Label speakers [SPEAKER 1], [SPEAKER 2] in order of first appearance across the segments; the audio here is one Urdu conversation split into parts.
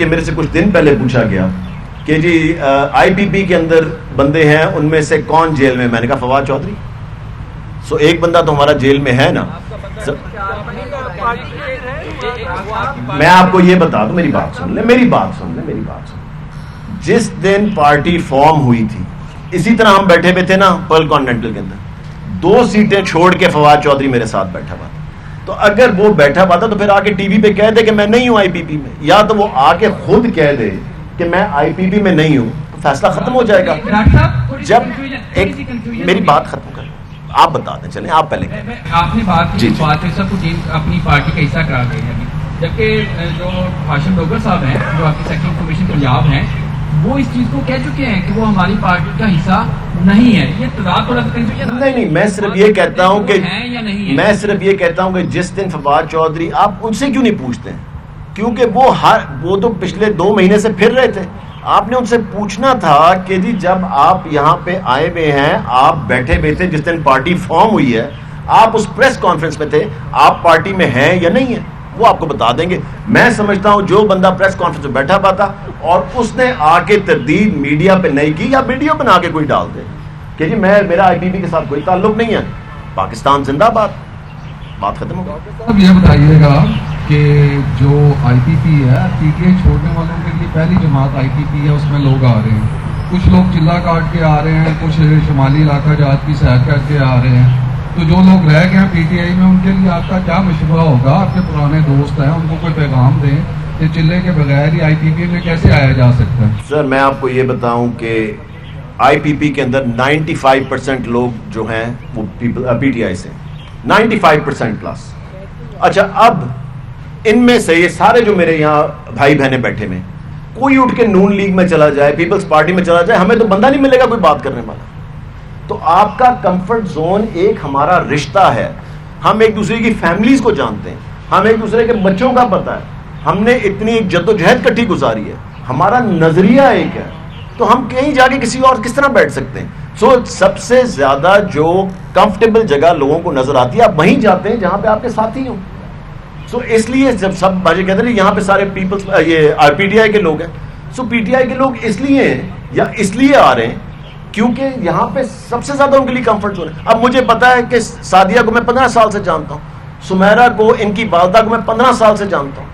[SPEAKER 1] جبکہ میرے سے کچھ دن پہلے پوچھا گیا کہ جی آئی پی پی کے اندر بندے ہیں، ان میں سے کون جیل میں؟ میں نے کہا فواد چودھری. سو ایک بندہ تو ہمارا جیل میں ہے نا. میں آپ کو یہ بتا دوں، میری بات سن لیں. جس دن پارٹی فارم ہوئی تھی اسی طرح ہم بیٹھے ہوئے تھے نا پرل کانٹیننٹل کے اندر، 2 سیٹیں چھوڑ کے فواد چودھری میرے ساتھ بیٹھا ہوا تھا. تو اگر وہ بیٹھا ہوا تھا تو پھر آ کے ٹی وی پہ کہہ دے کہ میں نہیں ہوں آئی پی پی میں، یا تو وہ آ کے خود کہہ دے کہ میں آئی پی پی میں نہیں ہوں، تو فیصلہ ختم ہو جائے گا. جب ایک میری بات ختم کر، آپ بتا دیں، چلیں آپ پہلے.
[SPEAKER 2] آپ نے بات کی فواد کو اپنی پارٹی کا حصہ قرار دے ہیں، جبکہ جو ہاشم ڈوگر صاحب ہیں جو آپ کی سیکٹری کمیشن پنجاب ہیں، وہ اس چیز کو کہہ چکے ہیں کہ وہ ہماری پارٹی کا حصہ نہیں ہے. یہ تضاد تھوڑا سا
[SPEAKER 1] نہیں، میں صرف یہ کہتا ہوں کہ جس دن فواد چودھری، آپ ان سے کیوں نہیں پوچھتے ہیں؟ کیونکہ وہ تو پچھلے 2 مہینے سے پھر رہے تھے. آپ نے ان سے پوچھنا تھا کہ جی جب آپ یہاں پہ آئے ہوئے ہیں، آپ بیٹھے ہوئے تھے جس دن پارٹی فارم ہوئی ہے، آپ اس پریس کانفرنس میں تھے، آپ پارٹی میں ہیں یا نہیں ہیں، وہ آپ کو بتا دیں گے. میں سمجھتا ہوں جو بندہ پریس کانفرنس میں بیٹھا ہوا تھا اور اس نے آ کے تردید میڈیا پہ نہیں کی، یا ویڈیو بنا کے کوئی ڈال دے کہ جی میرا آئی پی پی کے ساتھ کوئی تعلق نہیں ہے، پاکستان زندہ باد، بات ختم ہو گئی.
[SPEAKER 3] اب یہ بتائیے گا کہ جو آئی پی پی ہے، پی ٹی آئی چھوڑنے والوں کے لیے پہلی جماعت آئی پی پی ہے، اس میں لوگ آ رہے ہیں، کچھ لوگ چلا کاٹ کے آ رہے ہیں، کچھ شمالی علاقہ جات کی سیر کر کے آ رہے ہیں. تو جو لوگ رہ گئے ہیں پی ٹی آئی میں، ان کے لیے آپ کا کیا مشورہ ہوگا؟ آپ کے پرانے دوست ہیں، ان کو کوئی پیغام دیں کہ چلے کے بغیر ہی آئی پی پی میں کیسے آیا جا سکتا ہے؟
[SPEAKER 1] سر میں آپ کو یہ بتاؤں کہ آئی پی پی کے اندر 95% لوگ جو ہیں وہ پی ٹی آئی سے، 95% پلس. اچھا، اب ان میں سے یہ سارے جو میرے یہاں بھائی بہنیں بیٹھے میں، کوئی اٹھ کے نون لیگ میں چلا جائے، پیپلز پارٹی میں چلا جائے، ہمیں تو بندہ نہیں ملے گا کوئی بات کرنے والا. تو آپ کا کمفرٹ زون ایک ہمارا رشتہ ہے، ہم ایک دوسرے کی فیملیز کو جانتے ہیں، ہم ایک دوسرے کے بچوں کا پتہ ہے، ہم نے اتنی ایک جدوجہد کٹھی گزاری ہے، ہمارا نظریہ ایک ہے، تو ہم کہیں جا کے کسی اور کس طرح بیٹھ سکتے ہیں؟ سب سے زیادہ جو کمفرٹیبل جگہ لوگوں کو نظر آتی ہے، آپ وہیں جاتے ہیں جہاں پہ آپ کے ساتھی ہوں. اس لیے جب سب بھائی کہتے ہیں یہاں پہ سارے پیپلز یہ پی ٹی آئی کے لوگ ہیں، پی ٹی آئی کے لوگ اس لیے ہیں یا اس لیے آ رہے ہیں کیونکہ یہاں پہ سب سے زیادہ ان کے لیے کمفرٹ زون ہے. اب مجھے پتا ہے کہ سعدیہ کو میں 15 سال سے جانتا ہوں، سمیرہ کو، ان کی والدہ کو میں 15 سال سے جانتا ہوں.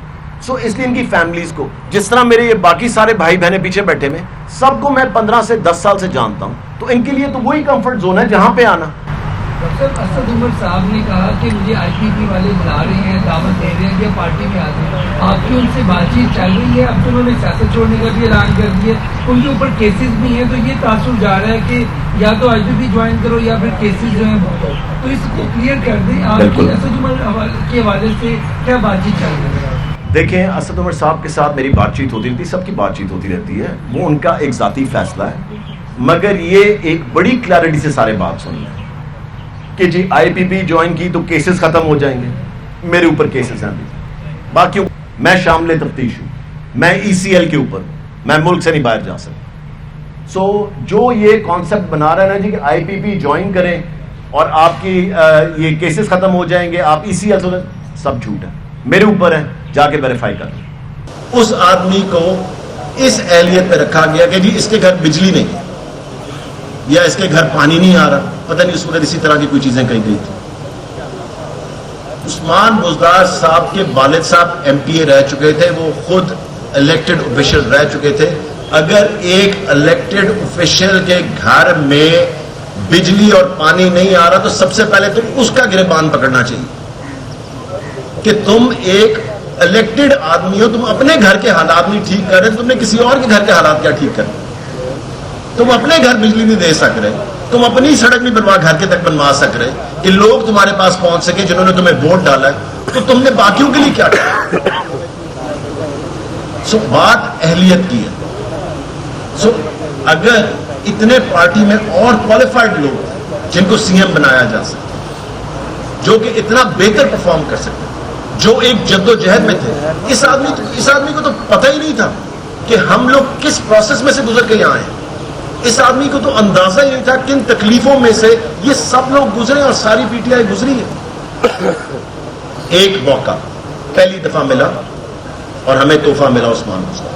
[SPEAKER 1] اس لیے ان کی فیملیز کو، جس طرح میرے یہ باقی سارے بھائی بہنیں پیچھے بیٹھے میں، سب کو میں 15 سے 10 سال سے جانتا ہوں. تو ان کے لیے تو وہی کمفرٹ زون ہے جہاں پہ آنا.
[SPEAKER 2] ڈاکٹر اسد عمر صاحب نے کہا کہ مجھے آئی پی پی والے بلا رہے ہیں، دعوت دے رہے ہیں کہ پارٹی میں آ جائیں. آپ کی ان سے بات چیت چل رہی ہے؟ اب تو انہوں نے سیاست چھوڑنے کا بھی اعلان کر دیا، ان کے اوپر کیسز بھی ہیں، تو یہ تاثر جا رہا ہے کہ یا تو آئی پی پی جوائن کرو یا پھر کیسز جو ہیں تو اس کو کلیئر کر دیں. آپ کی اسد عمر کے حوالے سے کیا بات چیت چل رہی ہے؟
[SPEAKER 1] دیکھیں، اسد عمر صاحب کے ساتھ میری بات چیت ہوتی رہتی، سب کی بات چیت ہوتی رہتی ہے، وہ ان کا ایک ذاتی فیصلہ ہے. مگر یہ ایک بڑی کلیئرٹی سے سارے بات سن لیں کہ جی آئی پی پی جوائن کی تو کیسز ختم ہو جائیں گے. میرے اوپر کیسز ہیں، باقیوں میں شامل تفتیش ہوں، میں ای سی ایل کے اوپر، میں ملک سے نہیں باہر جا سکتا. جو یہ کانسیپٹ بنا رہا ہے نا جی کہ آئی پی پی جوائن کریں اور آپ کی یہ کیسز ختم ہو جائیں گے، آپ ای سی ایل سے، سب جھوٹ ہے. میرے اوپر ہے، جا کے ویریفائی کر لیں. اس آدمی کو اس اہلیت پہ رکھا گیا کہ جی اس کے گھر بجلی نہیں ہے یا اس کے گھر پانی نہیں آ رہا، پتہ نہیں اس وقت اسی طرح کی کوئی چیزیں کہی گئی تھی. عثمان بزدار صاحب کے والد صاحب ایم پی اے رہ چکے تھے، وہ خود الیکٹڈ آفیشل رہ چکے تھے. اگر ایک الیکٹڈ آفیشل کے گھر میں بجلی اور پانی نہیں آ رہا تو سب سے پہلے تم اس کا گریبان پکڑنا چاہیے کہ تم ایک الیکٹڈ آدمی ہو، تم اپنے گھر کے حالات نہیں ٹھیک کر رہے، تم نے کسی اور کے گھر کے حالات کیا ٹھیک کرنے؟ تم اپنے گھر بجلی نہیں دے سک رہے، تم اپنی سڑک نہیں بنوا گھر کے تک بنوا سک رہے کہ لوگ تمہارے پاس پہنچ سکے جنہوں نے تمہیں ووٹ ڈالا ہے، تو تم نے باقیوں کے لیے کیا کیا؟ بات اہلیت کی ہے. اگر اتنے پارٹی میں اور کوالیفائڈ لوگ ہیں جن کو سی ایم بنایا جا سکتا، جو کہ اتنا بہتر پرفارم کر سکتے، جو ایک جدوجہد میں تھے، اس آدمی کو تو پتہ ہی نہیں تھا کہ ہم لوگ کس پروسیس میں سے گزر کے یہاں آئے. اس آدمی کو تو اندازہ ہی نہیں تھا کن تکلیفوں میں سے یہ سب لوگ گزرے اور ساری پی ٹی آئی گزری ہے. ایک موقع پہلی دفعہ ملا اور ہمیں تحفہ ملا عثمان بزدار.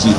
[SPEAKER 1] 0,